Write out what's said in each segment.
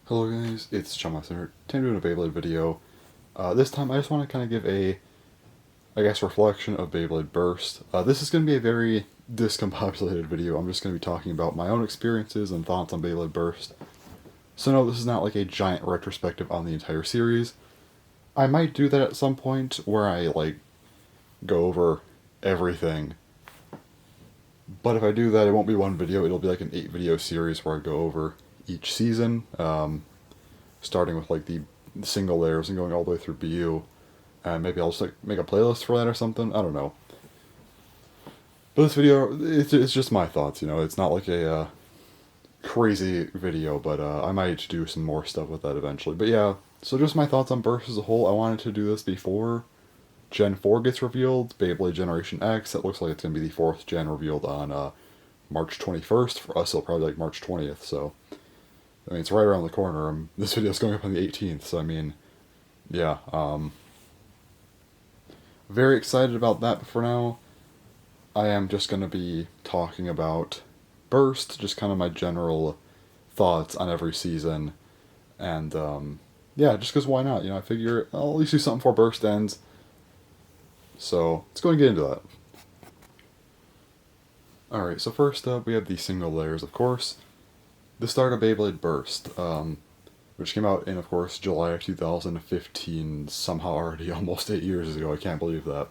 Hello guys, it's Chamaster. Time doing a Beyblade video. This time I just want to kind of give a, reflection of Beyblade Burst. This is going to be a very discombobulated video. I'm just going to be talking about my own experiences and thoughts on Beyblade Burst. So no, this is not like a giant retrospective on the entire series. I might do that at some point where I, go over everything. But if I do that, it won't be one video, it'll be like an 8-video series where I go over each season. Starting with the single layers and going all the way through BU, and maybe I'll just make a playlist for that or something. I don't know. But this video, it's just my thoughts. It's not like a crazy video, but I might do some more stuff with that eventually. But yeah, so just my thoughts on Burst as a whole. I wanted to do this before Gen 4 gets revealed. Beyblade Generation X. It looks like it's gonna be the 4th gen revealed on March 21st. For us, it'll probably March 20th. So. I mean, it's right around the corner. This video's going up on the 18th, so I mean, yeah. Very excited about that, but for now, I am just going to be talking about Burst, just kind of my general thoughts on every season, and, yeah, just because why not? I figure I'll at least do something before Burst ends, so let's go and get into that. Alright, so first up, we have the single layers, of course. The start of Beyblade Burst, which came out in, of course, July of 2015, somehow already almost 8 years ago. I can't believe that.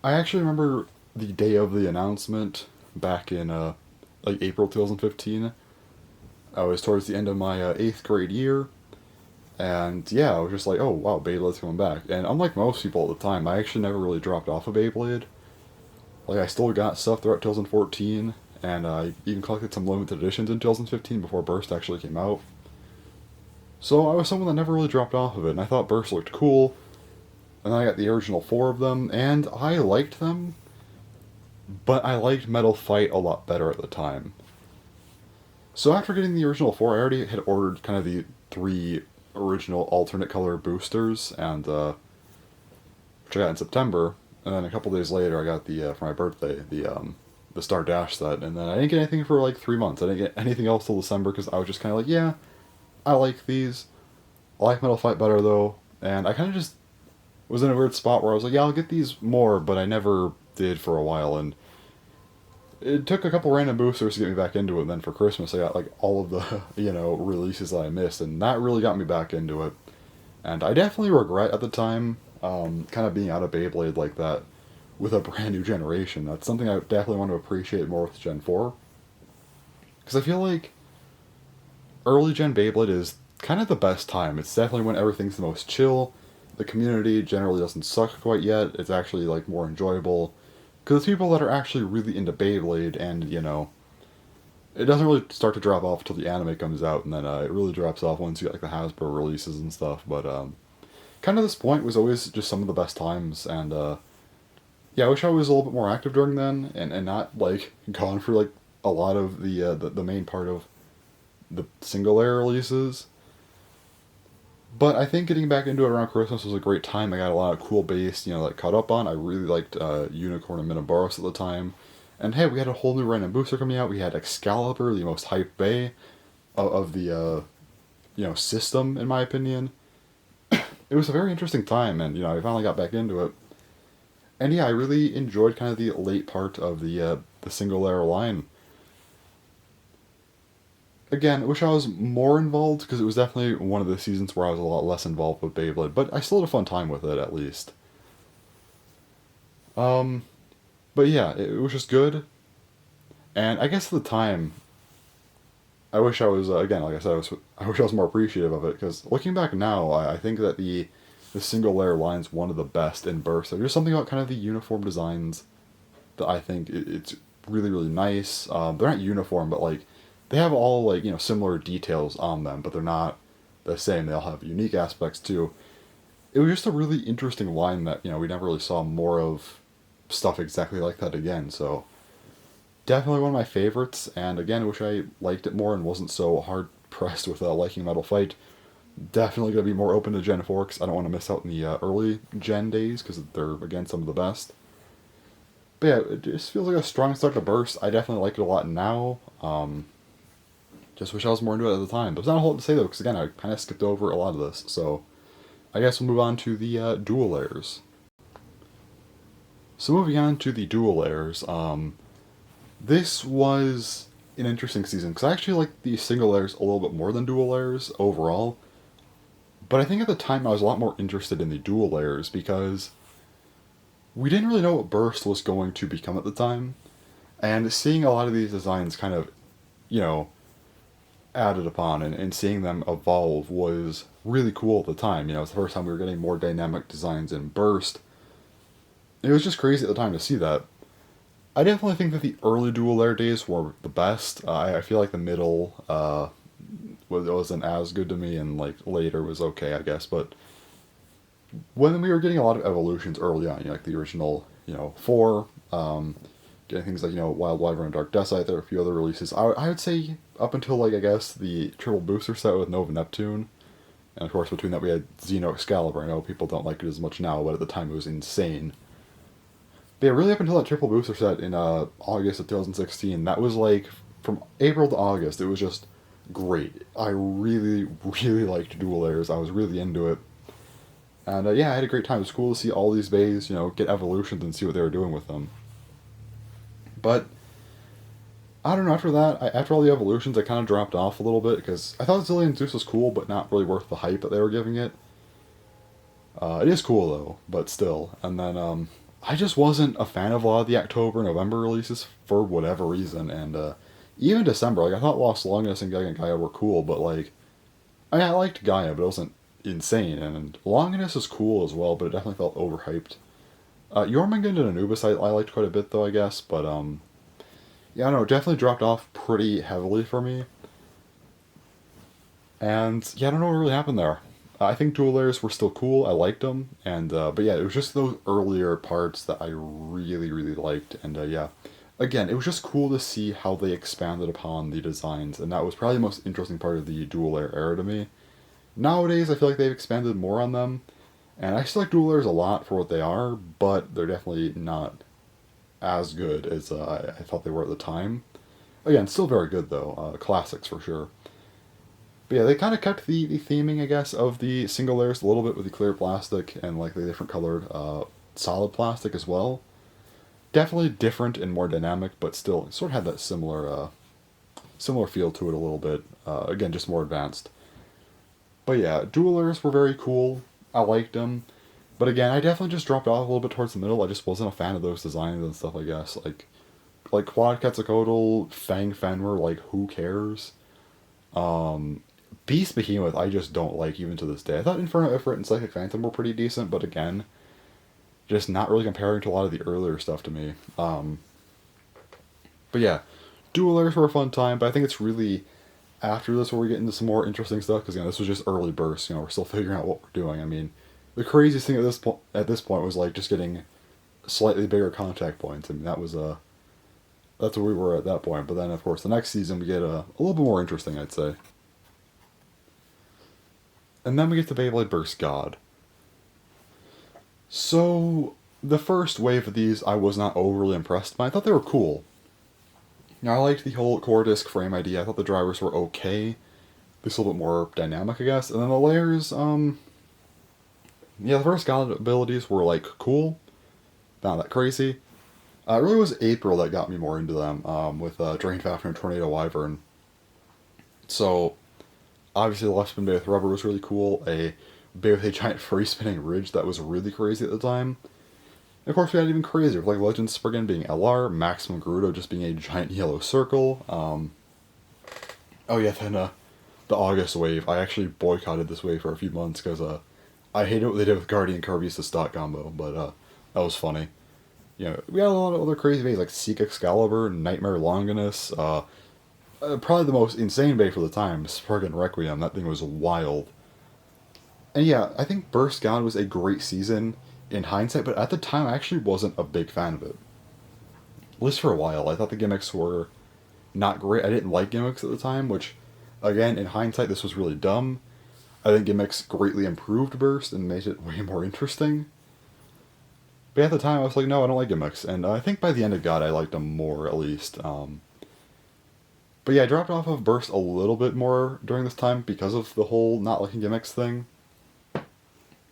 I actually remember the day of the announcement back in, April 2015. I was towards the end of my 8th grade year, and yeah, I was just like, oh wow, Beyblade's coming back. And unlike most people at the time, I actually never really dropped off of Beyblade. I still got stuff throughout 2014, and I even collected some limited editions in 2015 before Burst actually came out. So I was someone that never really dropped off of it, and I thought Burst looked cool, and then I got the original 4 of them, and I liked them, but I liked Metal Fight a lot better at the time. So after getting the original 4, I already had ordered kind of the 3 original alternate color boosters, and which I got in September, and then a couple days later I got the, for my birthday, the Star Dash set, and then I didn't get anything for 3 months. I didn't get anything else till December because I was just kind of yeah, I like these. I like Metal Fight better though, and I kind of just was in a weird spot where I was like, yeah, I'll get these more, but I never did for a while, and it took a couple random boosters to get me back into it, and then for Christmas I got all of the, releases that I missed, and that really got me back into it. And I definitely regret at the time, kind of being out of Beyblade like that, with a brand new generation. That's something I definitely want to appreciate more with Gen 4. Because I feel like early Gen Beyblade is kind of the best time. It's definitely when everything's the most chill. The community generally doesn't suck quite yet. It's actually more enjoyable. Because it's people that are actually really into Beyblade, and it doesn't really start to drop off until the anime comes out, and then it really drops off once you get the Hasbro releases and stuff. But kind of this point was always just some of the best times, and yeah, I wish I was a little bit more active during then, and not gone for a lot of the main part of the single layer releases. But I think getting back into it around Christmas was a great time. I got a lot of cool base, that caught up on. I really liked Unicorn and Minoboros at the time. And hey, we had a whole new random booster coming out. We had Excalibur, the most hyped bay of the system, in my opinion. It was a very interesting time, and I finally got back into it. And yeah, I really enjoyed kind of the late part of the single layer line. Again, I wish I was more involved, because it was definitely one of the seasons where I was a lot less involved with Beyblade, but I still had a fun time with it, at least. But yeah, it was just good. And I guess at the time, I wish I was, again, like I said, I wish I was more appreciative of it, because looking back now, I think that the single layer line's one of the best in Burst. There's something about kind of the uniform designs that I think it's really, really nice. They're not uniform, but they have all similar details on them, but they're not the same. They all have unique aspects too. It was just a really interesting line that we never really saw more of stuff exactly like that again. So definitely one of my favorites. And again, I wish I liked it more and wasn't so hard pressed with liking Metal Fight. Definitely going to be more open to Gen 4 because I don't want to miss out in the early Gen days because they're, again, some of the best. But yeah, it just feels like a strong start to Burst. I definitely like it a lot now. Just wish I was more into it at the time. But there's not a whole lot to say though, because again, I kind of skipped over a lot of this. So I guess we'll move on to the dual layers. So moving on to the dual layers, this was an interesting season because I actually like the single layers a little bit more than dual layers overall. But I think at the time I was a lot more interested in the dual layers because we didn't really know what Burst was going to become at the time. And seeing a lot of these designs kind of, you know, added upon and seeing them evolve was really cool at the time. You know, it's the first time we were getting more dynamic designs in Burst. It was just crazy at the time to see that. I definitely think that the early dual layer days were the best. I feel like the middle wasn't as good to me, and like later was okay, I guess. But when we were getting a lot of evolutions early on, you know, like the original, you know, 4, getting things like, you know, Wild Wyvern and Dark Decite, there were a few other releases. I would say up until, like, I guess, the triple booster set with Nova Neptune. And of course, between that we had Xeno Excalibur. I know people don't like it as much now, but at the time it was insane. But yeah, really up until that triple booster set in August of 2016, that was like, from April to August, it was just great. I really, really liked dual layers. I was really into it. And yeah, I had a great time. It was cool to see all these bays, you know, get evolutions and see what they were doing with them. But I don't know, after that, after all the evolutions, I kind of dropped off a little bit because I thought Zillion Zeus was cool, but not really worth the hype that they were giving it. It is cool though, but still. And then I just wasn't a fan of a lot of the October, November releases for whatever reason, and even December, like I thought Lost Longinus and Gaia were cool, but like I liked Gaia, but it wasn't insane, and Longinus is cool as well, but it definitely felt overhyped. Jormungand and Anubis I liked quite a bit though, I guess, but yeah, I don't know, it definitely dropped off pretty heavily for me. And yeah, I don't know what really happened there. I think dual layers were still cool. I liked them, and but yeah, it was just those earlier parts that I really, really liked, and yeah, again, it was just cool to see how they expanded upon the designs, and that was probably the most interesting part of the dual layer era to me. Nowadays, I feel like they've expanded more on them, and I still like dual layers a lot for what they are, but they're definitely not as good as I thought they were at the time. Again, still very good though, classics for sure. But yeah, they kind of kept the theming, I guess, of the single layers a little bit with the clear plastic and like the different colored solid plastic as well. Definitely different and more dynamic, but still sort of had that similar feel to it a little bit. Again, just more advanced. But yeah, dual layers were very cool. I liked them. But again, I definitely just dropped off a little bit towards the middle. I just wasn't a fan of those designs and stuff, I guess. Like Quad Quetzalcoatl, Fang Fenrir, like, who cares? Beast Behemoth, I just don't like even to this day. I thought Inferno Ifrit and Psychic Phantom were pretty decent, but again, just not really comparing to a lot of the earlier stuff to me. But yeah, dual layers were a fun time, but I think it's really after this where we get into some more interesting stuff, because, you know, this was just early bursts, you know, we're still figuring out what we're doing. I mean, the craziest thing at this point was, like, just getting slightly bigger contact points. I mean, that was, that's where we were at that point. But then, of course, the next season we get a little bit more interesting, I'd say. And then we get to Beyblade Burst God. So, the first wave of these I was not overly impressed by. I thought they were cool. Now, I liked the whole core disc frame idea. I thought the drivers were okay. This a little bit more dynamic, I guess. And then the layers, yeah, the first God abilities were, like, cool. Not that crazy. It really was April that got me more into them, with Drain Fafnir and Tornado Wyvern. So, obviously the left spin bay with rubber was really cool. A bay with a giant free spinning ridge that was really crazy at the time. And of course we had even crazier, with like Legend Spriggan being LR, Maximum Gerudo just being a giant yellow circle. Oh yeah, then the August wave. I actually boycotted this wave for a few months because I hated what they did with Guardian Kirby's stock combo, but that was funny. You know, we had a lot of other crazy bays like Seek Excalibur, Nightmare Longinus, probably the most insane bay for the time, Spriggan Requiem. That thing was wild. And yeah, I think Burst God was a great season in hindsight, but at the time I actually wasn't a big fan of it. At least for a while. I thought the gimmicks were not great. I didn't like gimmicks at the time, which, again, in hindsight, this was really dumb. I think gimmicks greatly improved Burst and made it way more interesting. But at the time, I was like, no, I don't like gimmicks. And I think by the end of God, I liked them more, at least. But yeah, I dropped off of Burst a little bit more during this time because of the whole not liking gimmicks thing.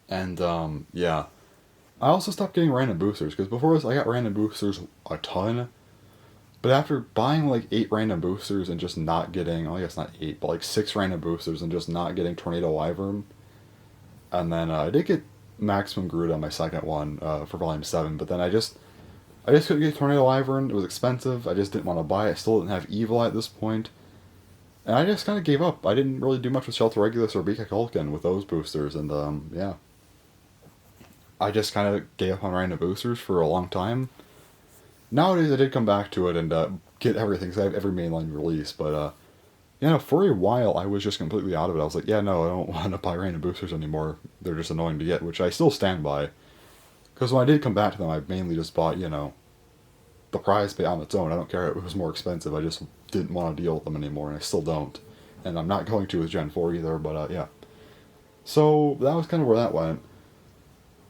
And yeah, I also stopped getting random boosters because before this I got random boosters a ton. But after buying like 8 random boosters and just not getting, oh, I guess not 8, but like 6 random boosters and just not getting Tornado Wyvern, and then I did get Maximum Groot on my second one for Volume 7, but then I just couldn't get Tornado Wyvern. It was expensive. I just didn't want to buy it. I still didn't have Evil at this point. And I just kind of gave up. I didn't really do much with Shelter Regulus or Beaka Culkin with those boosters, and yeah. I just kind of gave up on random boosters for a long time. Nowadays, I did come back to it and get everything, because I have every mainline release, but you know, for a while, I was just completely out of it. I was like, yeah, no, I don't want to buy random boosters anymore. They're just annoying to get, which I still stand by. Because when I did come back to them, I mainly just bought, you know, the prize pay on its own. I don't care if it was more expensive. I just didn't want to deal with them anymore, and I still don't. And I'm not going to with Gen 4 either, but yeah. So that was kind of where that went.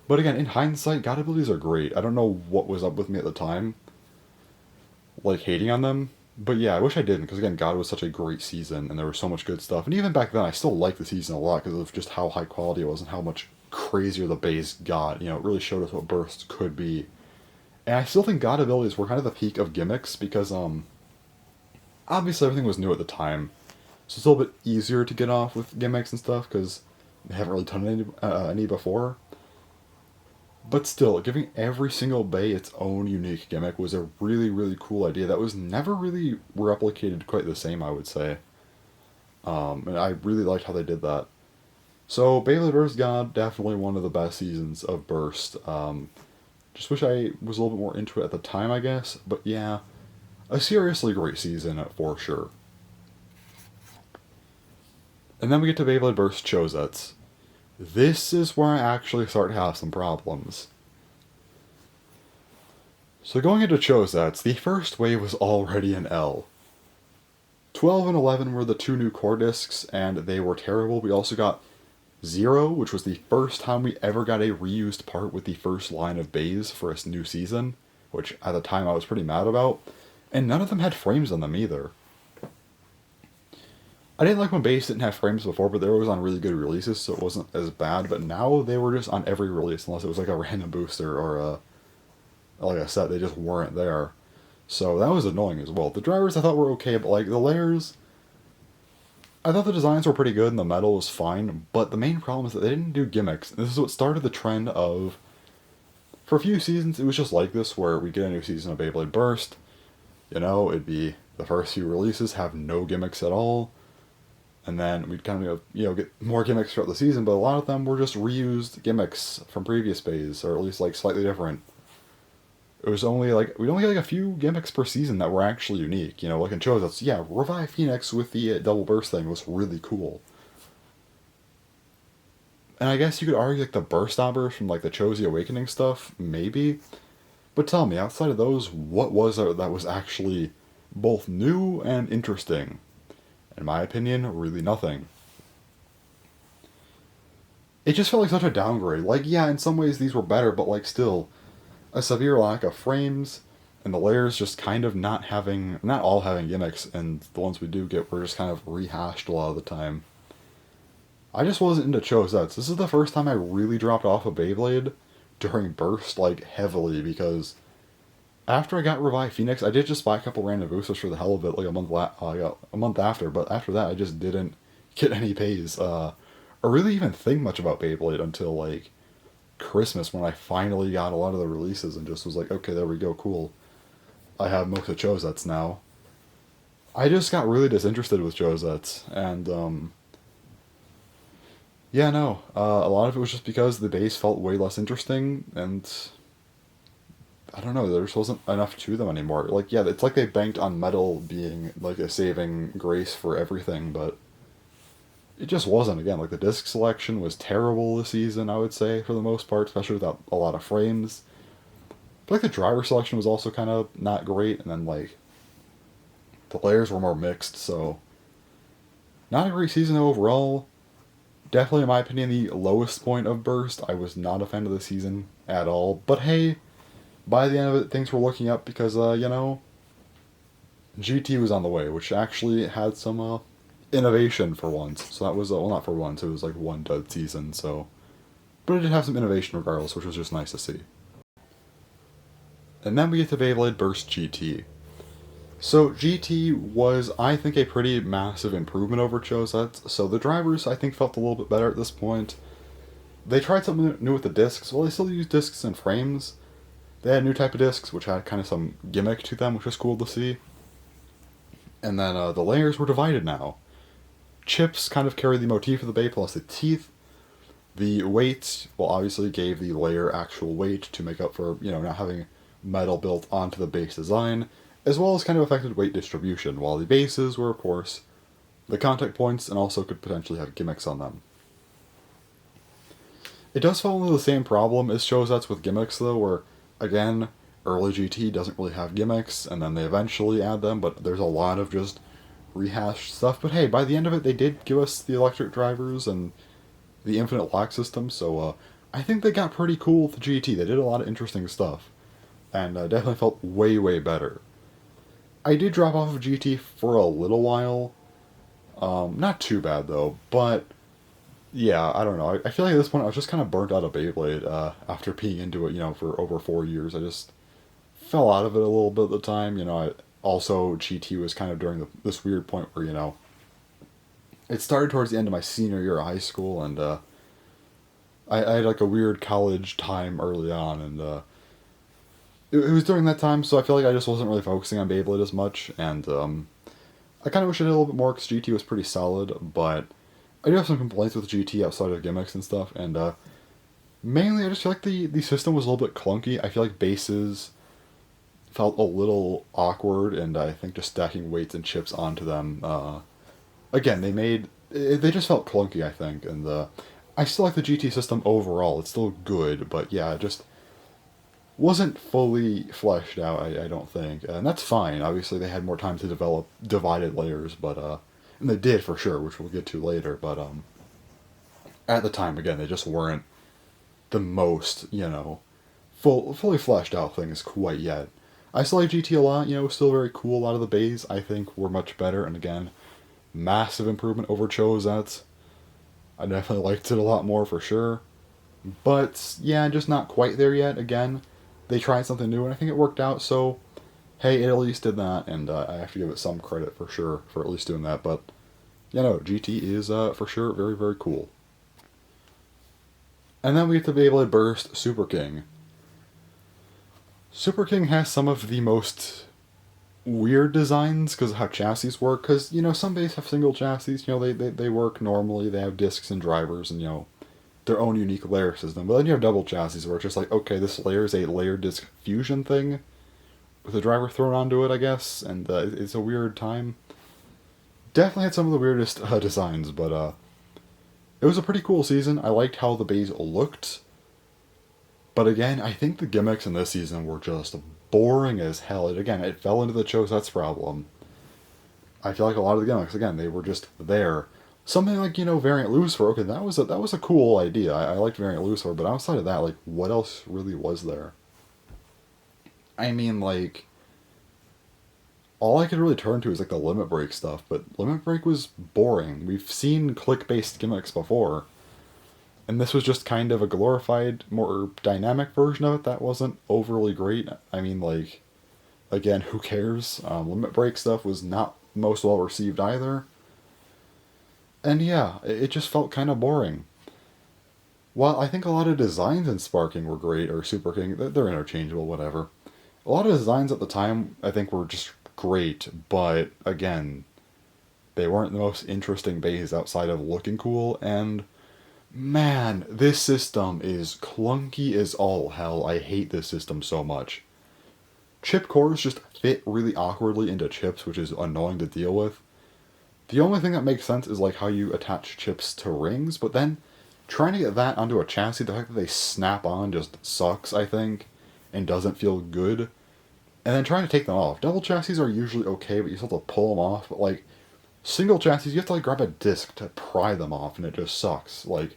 But again, in hindsight, God abilities are great. I don't know what was up with me at the time, like hating on them. But yeah, I wish I didn't, because again, God was such a great season, and there was so much good stuff. And even back then, I still liked the season a lot because of just how high quality it was and how much crazier the base got. You know, it really showed us what Burst could be. And I still think God abilities were kind of the peak of gimmicks because, obviously everything was new at the time. So it's a little bit easier to get off with gimmicks and stuff because they haven't really done any before. But still, giving every single bay its own unique gimmick was a really, really cool idea that was never really replicated quite the same, I would say. And I really liked how they did that. So, Beyblade Burst God, definitely one of the best seasons of Burst. Just wish I was a little bit more into it at the time, I guess. But yeah, a seriously great season for sure. And then we get to Beyblade Burst Chosets. This is where I actually start to have some problems. So going into Chosets, the first wave was already an L. 12 and 11 were the 2 new core discs, and they were terrible. We also got 0, which was the first time we ever got a reused part with the first line of bays for a new season, which at the time I was pretty mad about. And none of them had frames on them either. I didn't like when bays didn't have frames before, but they were always on really good releases, so it wasn't as bad. But now they were just on every release, unless it was like a random booster or like I said, they just weren't there. So that was annoying as well. The drivers I thought were okay, but like the layers, I thought the designs were pretty good and the metal was fine, but the main problem is that they didn't do gimmicks. And this is what started the trend of, for a few seasons, it was just like this, where we get a new season of Beyblade Burst. You know, it'd be the first few releases have no gimmicks at all. And then we'd kind of, you know, get more gimmicks throughout the season, but a lot of them were just reused gimmicks from previous bays, or at least like slightly different. It was only like, we'd only get like a few gimmicks per season that were actually unique, you know, like in Chosets. Yeah, Revive Phoenix with the double burst thing was really cool. And I guess you could argue like the burst stoppers from like the Chosi Awakening stuff, maybe. But tell me, outside of those, what was there that was actually both new and interesting? In my opinion, really nothing. It just felt like such a downgrade. Like, yeah, in some ways these were better, but like still, a severe lack of frames, and the layers just kind of not all having gimmicks, and the ones we do get were just kind of rehashed a lot of the time. I just wasn't into Chosets. This is the first time I really dropped off of Beyblade during Burst, like, heavily, because after I got Revive Phoenix, I did just buy a couple random boosters for the hell of it, like a month after, but after that I just didn't get any pays, or really even think much about Beyblade until, like, Christmas, when I finally got a lot of the releases and just was like, okay, there we go, cool. I have most of Chosets now. I just got really disinterested with Chosets, and, yeah, no, a lot of it was just because the base felt way less interesting, and I don't know, there just wasn't enough to them anymore. Like, yeah, it's like they banked on metal being, like, a saving grace for everything, but it just wasn't. Again, like, the disc selection was terrible this season, I would say, for the most part, especially without a lot of frames. But, like, the driver selection was also kind of not great, and then, like, the layers were more mixed, so not a great season overall. Definitely, in my opinion, the lowest point of Burst. I was not a fan of the season at all, but hey, by the end of it, things were looking up because, you know, GT was on the way, which actually had some innovation for once. So that was, well, not for once, it was like one dud season, so. But it did have some innovation regardless, which was just nice to see. And then we get to Beyblade Burst GT. So GT was, I think, a pretty massive improvement over Chosets. So the drivers, I think, felt a little bit better at this point. They tried something new with the discs. Well, they still used discs and frames. They had a new type of discs, which had kind of some gimmick to them, which was cool to see. And then the layers were divided now. Chips kind of carried the motif of the Bey plus the teeth. The weight, well, obviously gave the layer actual weight to make up for, not having metal built onto the base design, as well as kind of affected weight distribution, while the bases were, of course, the contact points and also could potentially have gimmicks on them. It does fall into the same problem as Chosets with gimmicks, though, where, again, early GT doesn't really have gimmicks, and then they eventually add them, but there's a lot of just rehashed stuff. But hey, by the end of it, they did give us the electric drivers and the infinite lock system, so I think they got pretty cool with the GT. They did a lot of interesting stuff, and definitely felt way, way better. I did drop off of GT for a little while. Not too bad, though, but yeah, I don't know. I feel like at this point I was just kind of burnt out of Beyblade after being into it, for over 4 years. I just fell out of it a little bit at the time. Also, GT was kind of during this weird point where, it started towards the end of my senior year of high school, and I had like a weird college time early on, and it was during that time, so I feel like I just wasn't really focusing on Beyblade as much, and I kind of wish I did a little bit more because GT was pretty solid, but I do have some complaints with GT outside of gimmicks and stuff, and mainly I just feel like the system was a little bit clunky. I feel like bases felt a little awkward, and I think just stacking weights and chips onto them, again, they just felt clunky, I think, and I still like the GT system overall. It's still good, but yeah, it just wasn't fully fleshed out, I don't think. And that's fine. Obviously, they had more time to develop divided layers, but and they did for sure, which we'll get to later. But at the time, again, they just weren't the most, fully fleshed out things quite yet. I still like GT a lot. It was still very cool. A lot of the bays, I think, were much better. And again, massive improvement over Chosets. I definitely liked it a lot more for sure. But yeah, just not quite there yet. Again, they tried something new, and I think it worked out. So, hey, it at least did that, and I have to give it some credit for sure for at least doing that. But GT is for sure very, very cool. And then we get to Beyblade Burst Super King. Super King has some of the most weird designs because of how chassis work. Because some bays have single chassis. They work normally. They have discs and drivers, and their own unique layer system. But then you have double chassis where it's just like, okay, this layer is a layered disc fusion thing with a driver thrown onto it, I guess, and it's a weird time. Definitely had some of the weirdest designs, but it was a pretty cool season. I liked how the bays looked. But again, I think the gimmicks in this season were just boring as hell. It fell into the Chosets problem. I feel like a lot of the gimmicks, again, they were just there. Something like, Variant Lucifer, okay, that was a cool idea. I liked Variant Lucifer, but outside of that, like, what else really was there? I mean, like, all I could really turn to is, like, the Limit Break stuff, but Limit Break was boring. We've seen click-based gimmicks before, and this was just kind of a glorified, more dynamic version of it that wasn't overly great. I mean, like, again, who cares? Limit Break stuff was not most well-received either. And yeah, it just felt kind of boring. While I think a lot of designs in Sparking were great, or Super King, they're interchangeable, whatever. A lot of designs at the time, I think, were just great, but again, they weren't the most interesting bays outside of looking cool, and man, this system is clunky as all hell. I hate this system so much. Chip cores just fit really awkwardly into chips, which is annoying to deal with. The only thing that makes sense is like how you attach chips to rings, but then trying to get that onto a chassis, the fact that they snap on just sucks, I think, and doesn't feel good. And then trying to take them off. Double chassis are usually okay, but you still have to pull them off. But like, single chassis, you have to like grab a disc to pry them off, and it just sucks. Like,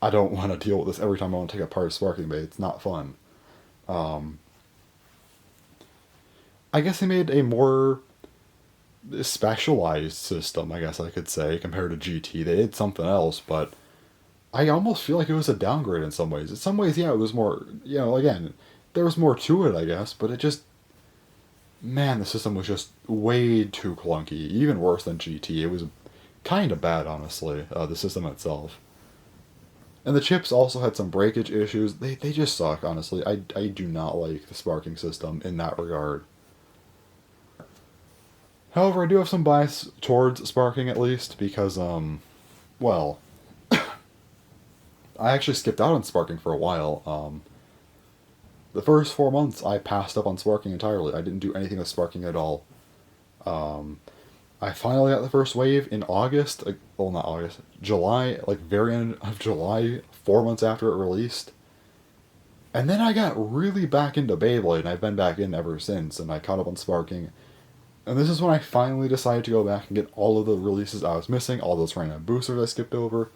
I don't want to deal with this every time I want to take apart a Sparking Bay. It's not fun. I guess they made a more specialized system, I guess I could say, compared to GT. They did something else, but I almost feel like it was a downgrade in some ways. In some ways, yeah, it was more, again, there was more to it, I guess, but it just, man, the system was just way too clunky. Even worse than GT. It was kind of bad, honestly, the system itself. And the chips also had some breakage issues. They just suck, honestly. I do not like the sparking system in that regard. However, I do have some bias towards sparking, at least, because, well, I actually skipped out on sparking for a while. The first 4 months, I passed up on sparking entirely. I didn't do anything with sparking at all. I finally got the first wave in August. Well, not August. July, like very end of July, 4 months after it released. And then I got really back into Beyblade, and I've been back in ever since, and I caught up on sparking. And this is when I finally decided to go back and get all of the releases I was missing, all those random boosters I skipped over,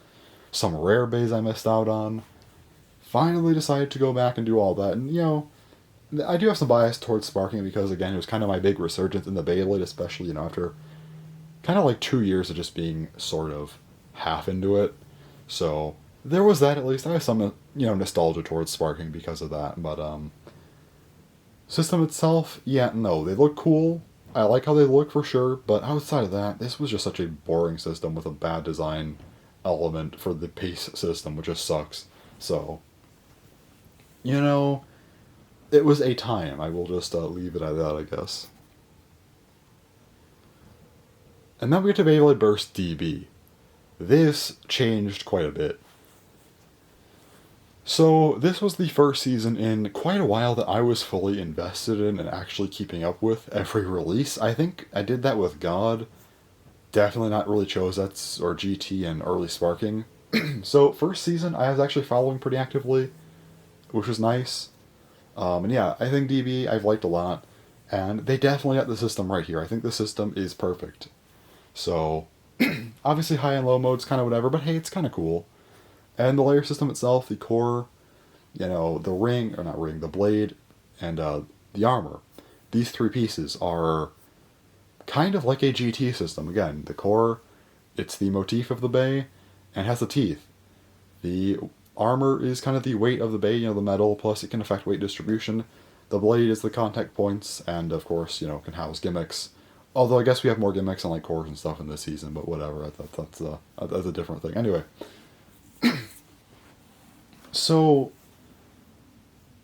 some rare bays I missed out on. Finally decided to go back and do all that, and I do have some bias towards sparking because, again, it was kind of my big resurgence in the Beyblade, especially, after kind of like 2 years of just being sort of half into it. So there was that, at least. I have some, nostalgia towards sparking because of that. But system itself, yeah, no, they look cool. I like how they look for sure. But outside of that, this was just such a boring system with a bad design element for the base system, which just sucks. So, it was a time. I will just leave it at that, I guess. And then we get to Beyblade Burst DB. This changed quite a bit. So, this was the first season in quite a while that I was fully invested in and actually keeping up with every release. I think I did that with God. Definitely not really Chosets or GT and early Sparking. So, first season I was actually following pretty actively, which was nice. And yeah, I think DB I've liked a lot. And they definitely got the system right here. I think the system is perfect. So, obviously high and low mode's kind of whatever, but hey, it's kind of cool. And the layer system itself, the core, the ring, or not ring, the blade, and the armor. These three pieces are kind of like a GT system. Again, the core, it's the motif of the bay, and has the teeth. The armor is kind of the weight of the bay, the metal, plus it can affect weight distribution. The blade is the contact points, and of course, can house gimmicks. Although I guess we have more gimmicks on like cores and stuff in this season, but whatever. That's a different thing. Anyway, so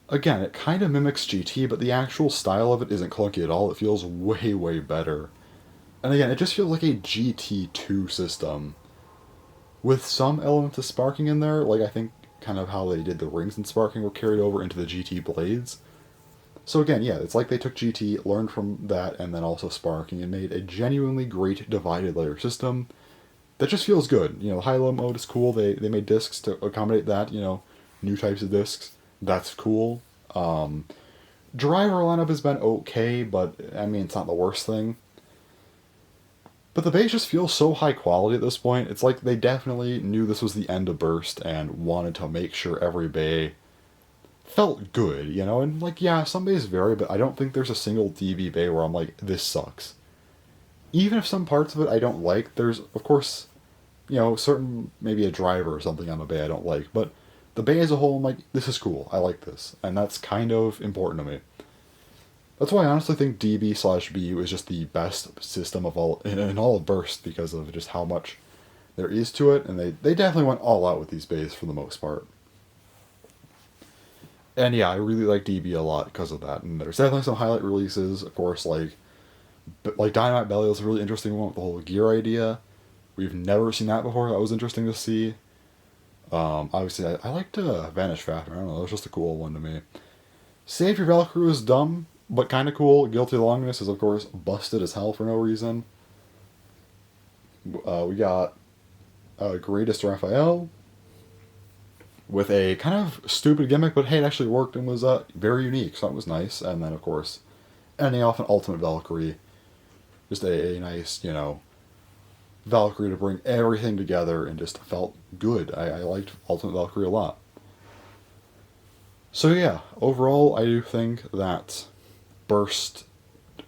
again, it kind of mimics GT, but the actual style of it isn't clunky at all. It feels way, way better. And again, it just feels like a GT2 system with some elements of sparking in there. Like I think kind of how they did the rings and sparking were carried over into the GT blades. So again, yeah, it's like they took GT, learned from that, and then also sparking, and made a genuinely great divided layer system that just feels good. The high-low mode is cool. They made discs to accommodate that, new types of discs. That's cool. Driver lineup has been okay, but, I mean, it's not the worst thing. But the base just feels so high quality at this point. It's like they definitely knew this was the end of Burst and wanted to make sure every bay felt good, and like, yeah, some bays vary, but I don't think there's a single DB bay where I'm like, this sucks. Even if some parts of it I don't like, there's, of course, certain, maybe a driver or something on a bay I don't like, but the bay as a whole, I'm like, this is cool, I like this, and that's kind of important to me. That's why I honestly think DB/BU is just the best system of all, in all of Burst, because of just how much there is to it, and they definitely went all out with these bays for the most part. And yeah, I really like DB a lot because of that. And there's definitely some highlight releases, of course, like Dynamite Belly was a really interesting one with the whole gear idea. We've never seen that before. That was interesting to see. Obviously, I liked Vanish Factor. I don't know, that was just a cool one to me. Save Your Valkyrie is dumb, but kind of cool. Guilty Longness is, of course, busted as hell for no reason. We got Greatest Raphael with a kind of stupid gimmick, but hey, it actually worked and was very unique, so that was nice. And then, of course, ending off an Ultimate Valkyrie. Just a nice, Valkyrie to bring everything together and just felt good. I liked Ultimate Valkyrie a lot. So yeah, overall, I do think that Burst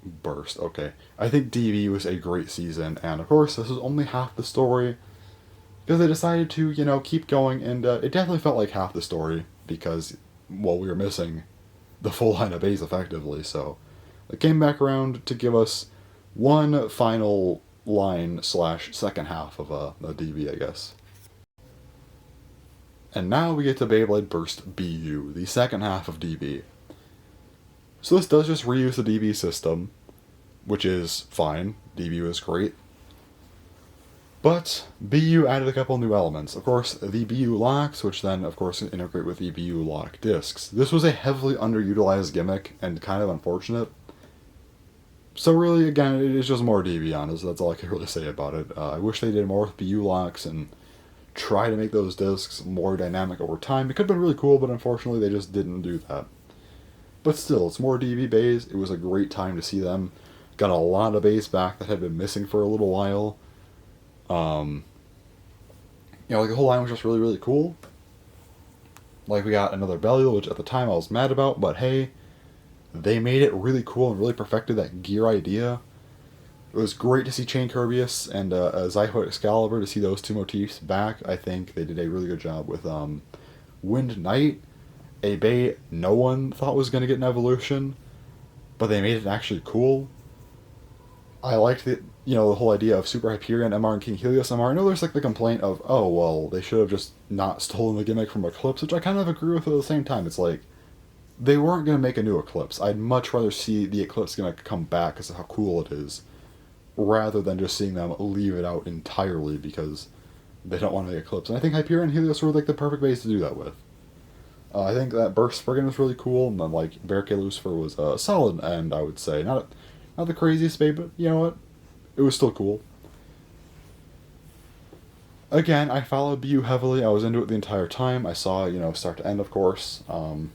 Burst, okay. I think DB was a great season, and of course, this was only half the story, because they decided to, keep going, and it definitely felt like half the story, because, well, we were missing the full line of A's effectively, so they came back around to give us one final line / second half of the DB, I guess. And now we get to Beyblade Burst BU, the second half of DB. So this does just reuse the DB system, which is fine. DB was great. But BU added a couple new elements. Of course, the BU locks, which then, of course, integrate with the BU lock discs. This was a heavily underutilized gimmick and kind of unfortunate. So really, again, it is just more DB, honest. That's all I can really say about it. I wish they did more with BU locks and try to make those discs more dynamic over time. It could have been really cool, but unfortunately they just didn't do that. But still, it's more DB bays. It was a great time to see them. Got a lot of bays back that had been missing for a little while. The whole line was just really, really cool. Like, we got another Belial, which at the time I was mad about, but hey, they made it really cool and really perfected that gear idea. It was great to see Chain Kirbyus and Zyho Excalibur, to see those two motifs back. I think they did a really good job with Wind Knight, a bay no one thought was going to get an evolution, but they made it actually cool. I liked the whole idea of Super Hyperion MR and King Helios MR. I know there's like the complaint of, oh, well, they should have just not stolen the gimmick from Eclipse, which I kind of agree with at the same time. It's like, they weren't going to make a new Eclipse. I'd much rather see the Eclipse gimmick come back because of how cool it is, rather than just seeing them leave it out entirely because they don't want to make Eclipse. And I think Hyperion and Helios were like the perfect base to do that with. I think that Burst Spriggan was really cool, and then like Barricade Lucifer was a solid end, I would say. Not the craziest bait, but you know what? It was still cool. Again, I followed BU heavily. I was into it the entire time. I saw, start to end, of course. And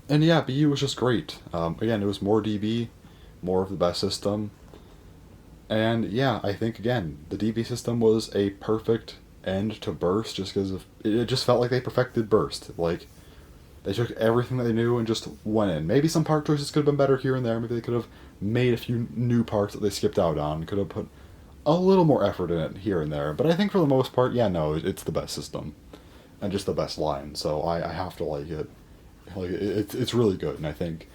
yeah, BU was just great. Again, it was more DB, more of the best system. And yeah, I think, again, the DB system was a perfect end to Burst, just because it just felt like they perfected Burst. Like, they took everything that they knew and just went in. Maybe some part choices could have been better here and there. Maybe they could have made a few new parts that they skipped out on. Could have put a little more effort in it here and there. But I think for the most part, yeah, no, it's the best system. And just the best line. So I have to like it. Like, it's really good. And I think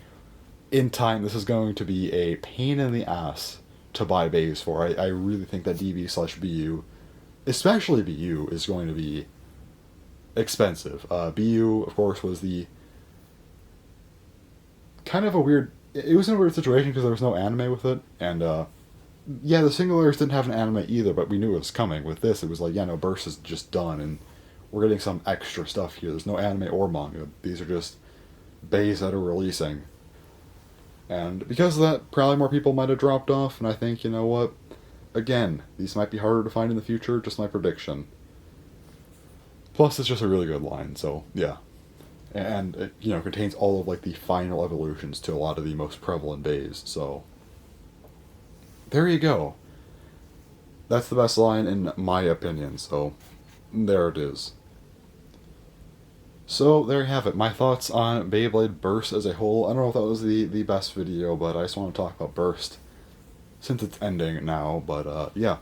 in time this is going to be a pain in the ass to buy bays for. I really think that DB/BU, especially BU, is going to be expensive. BU, of course, was the kind of a weird... It was in a weird situation because there was no anime with it, and yeah, the single layers didn't have an anime either, but we knew it was coming. With this, it was like, yeah, no, Burst is just done, and we're getting some extra stuff here. There's no anime or manga. These are just bays that are releasing. And because of that, probably more people might have dropped off, and I think, you know what? Again, these might be harder to find in the future, just my prediction. Plus, it's just a really good line, so yeah. And it, contains all of, like, the final evolutions to a lot of the most prevalent bays, so... There you go. That's the best line in my opinion, so there it is. So, there you have it. My thoughts on Beyblade Burst as a whole. I don't know if that was the best video, but I just want to talk about Burst since it's ending now, but yeah.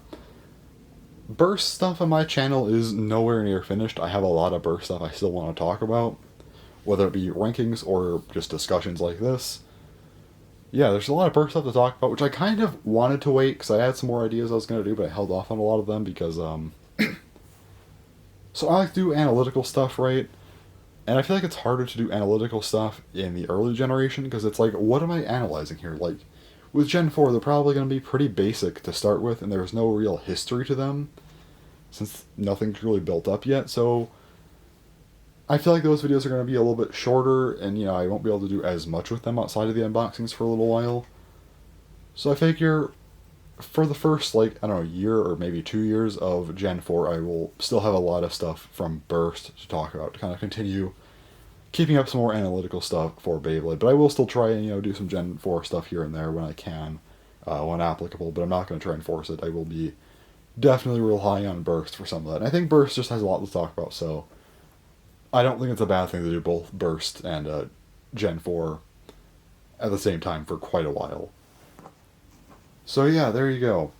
Burst stuff on my channel is nowhere near finished. I have a lot of Burst stuff I still want to talk about, whether it be rankings or just discussions like this. Yeah, there's a lot of Burst stuff to talk about, which I kind of wanted to wait, because I had some more ideas I was going to do, but I held off on a lot of them, because, so I like to do analytical stuff, right? And I feel like it's harder to do analytical stuff in the early generation, because it's like, what am I analyzing here? Like, with Gen 4, they're probably going to be pretty basic to start with, and there's no real history to them, since nothing's really built up yet, so I feel like those videos are going to be a little bit shorter, and, I won't be able to do as much with them outside of the unboxings for a little while. So I figure, for the first, year or maybe 2 years of Gen 4, I will still have a lot of stuff from Burst to talk about, to kind of continue keeping up some more analytical stuff for Beyblade. But I will still try and, do some Gen 4 stuff here and there when I can, when applicable, but I'm not going to try and force it. I will be definitely relying on Burst for some of that. And I think Burst just has a lot to talk about, so I don't think it's a bad thing to do both Burst and Gen 4 at the same time for quite a while. So yeah, there you go.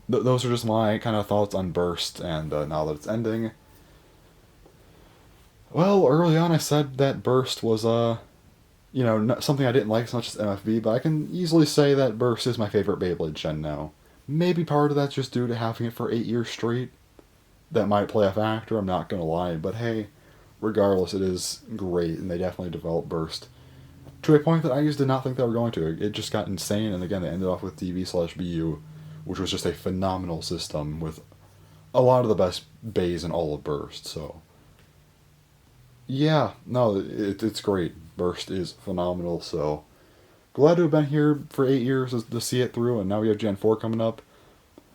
Those are just my kind of thoughts on Burst, and now that it's ending. Well, early on I said that Burst was, something I didn't like as much as MFB, but I can easily say that Burst is my favorite Beyblade gen now. Maybe part of that's just due to having it for 8 years straight. That might play a factor, I'm not gonna lie, but hey, regardless, it is great, and they definitely developed Burst to a point that I just did not think they were going to. It just got insane, and again, they ended off with DB/BU, which was just a phenomenal system with a lot of the best bays in all of Burst, so. Yeah, no, it's great. Burst is phenomenal, so. Glad to have been here for 8 years to see it through, and now we have Gen 4 coming up.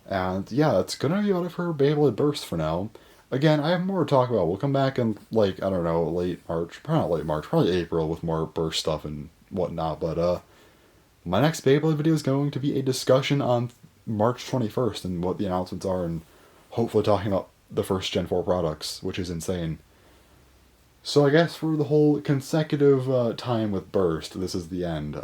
And yeah, that's gonna be about it for Beyblade Burst for now. Again, I have more to talk about. We'll come back in, I don't know, late March. Probably not late March, probably April with more Burst stuff and whatnot. But, my next Beyblade video is going to be a discussion on March 21st and what the announcements are, and hopefully talking about the first Gen 4 products, which is insane. So I guess for the whole consecutive time with Burst, this is the end.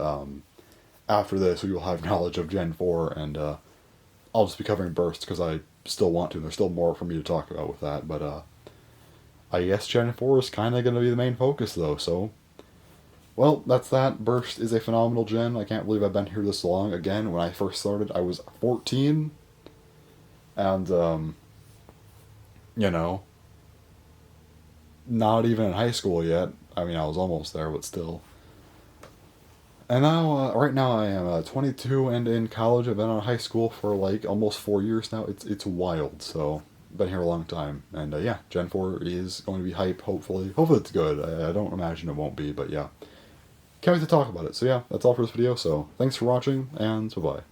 After this, we will have knowledge of Gen 4, and I'll just be covering Burst because I still want to. There's still more for me to talk about with that, but I guess Gen 4 is kind of going to be the main focus, though, so. Well, that's that. Burst is a phenomenal gen. I can't believe I've been here this long. Again, when I first started, I was 14, and, not even in high school yet. I mean, I was almost there, but still. And now, right now I am 22 and in college. I've been out of high school for almost 4 years now. It's wild, so been here a long time. And yeah, Gen 4 is going to be hype, hopefully. Hopefully it's good. I don't imagine it won't be, but yeah. Can't wait to talk about it. So yeah, that's all for this video, so thanks for watching, and bye-bye.